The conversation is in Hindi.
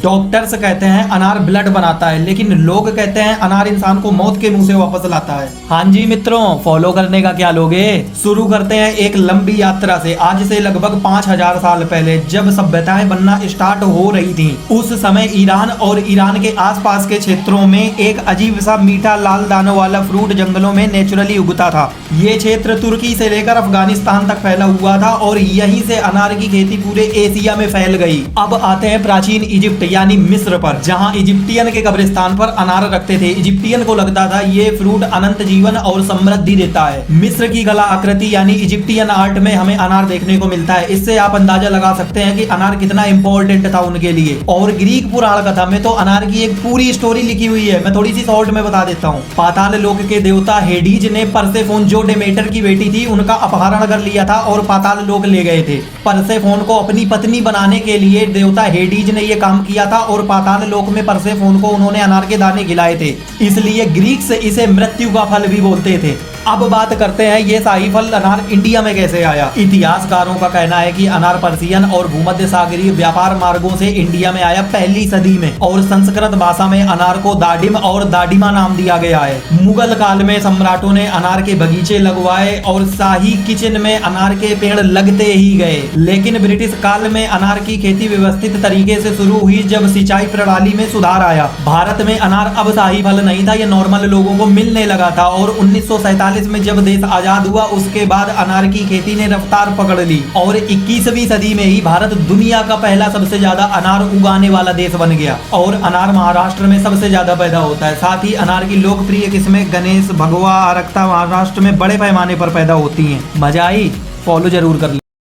डॉक्टर्स कहते हैं अनार ब्लड बनाता है, लेकिन लोग कहते हैं अनार इंसान को मौत के मुंह से वापस लाता है। हाँ जी मित्रों, फॉलो करने का क्या लोगे। शुरू करते हैं एक लंबी यात्रा से। आज से लगभग 5000 साल पहले जब सभ्यताएं बनना स्टार्ट हो रही थी, उस समय ईरान और ईरान के आसपास के क्षेत्रों में एक अजीब सा मीठा लाल दानों वाला फ्रूट जंगलों में नेचुरली उगता था। ये क्षेत्र तुर्की से लेकर अफगानिस्तान तक फैला हुआ था और यहीं से अनार की खेती पूरे एशिया में फैल गई। अब आते हैं प्राचीन इजिप्ट यानी मिस्र पर, जहां इजिप्टियन के कब्रिस्तान पर अनार रखते थे। इजिप्टियन को लगता था ये फ्रूट अनंत जीवन और समृद्धि देता है। मिस्र की कला आकृति यानी इजिप्टियन आर्ट में हमें अनार देखने को मिलता है। इससे आप अंदाजा लगा सकते हैं कि अनार कितना इंपॉर्टेंट था उनके लिए। और ग्रीक पुराण कथा में तो अनार की एक पूरी स्टोरी लिखी हुई है, मैं थोड़ी सी शॉर्ट में बता देता हूँ। पाताल लोक के देवता हेडीज ने परसेफोन, जो डेमेटर की बेटी थी, उनका अपहरण कर लिया था और पाताल लोक ले गए थे। परसेफोन को अपनी पत्नी बनाने के लिए देवता हेडीज ने यह काम किया था और पाताल लोक में परसेफोन को उन्होंने अनार के दाने खिलाए थे। इसलिए ग्रीक्स इसे मृत्यु का फल भी बोलते थे। अब बात करते हैं ये शाही फल अनार इंडिया में कैसे आया। इतिहासकारों का कहना है कि अनार पर्शियन और भूमध्य सागरीय व्यापार मार्गों से इंडिया में आया पहली सदी में, और संस्कृत भाषा में अनार को दाडिम और दाडिमा नाम दिया गया है। मुगल काल में सम्राटों ने अनार के बगीचे लगवाए और शाही किचन में अनार के पेड़ लगते ही गए। लेकिन ब्रिटिश काल में अनार की खेती व्यवस्थित तरीके से शुरू हुई जब सिंचाई प्रणाली में सुधार आया। भारत में अनार अब शाही फल नहीं था, यह नॉर्मल लोगों को मिलने लगा था। और 1947 में जब देश आजाद हुआ, उसके बाद अनार की खेती ने रफ्तार पकड़ ली और 21वीं सदी में ही भारत दुनिया का पहला सबसे ज्यादा अनार उगाने वाला देश बन गया। और अनार महाराष्ट्र में सबसे ज्यादा पैदा होता है। साथ ही अनार की लोकप्रिय किस्में गणेश, भगवा, आरक्ता महाराष्ट्र में बड़े पैमाने पर पैदा होती हैं। मजा आई? फॉलो जरूर कर ले।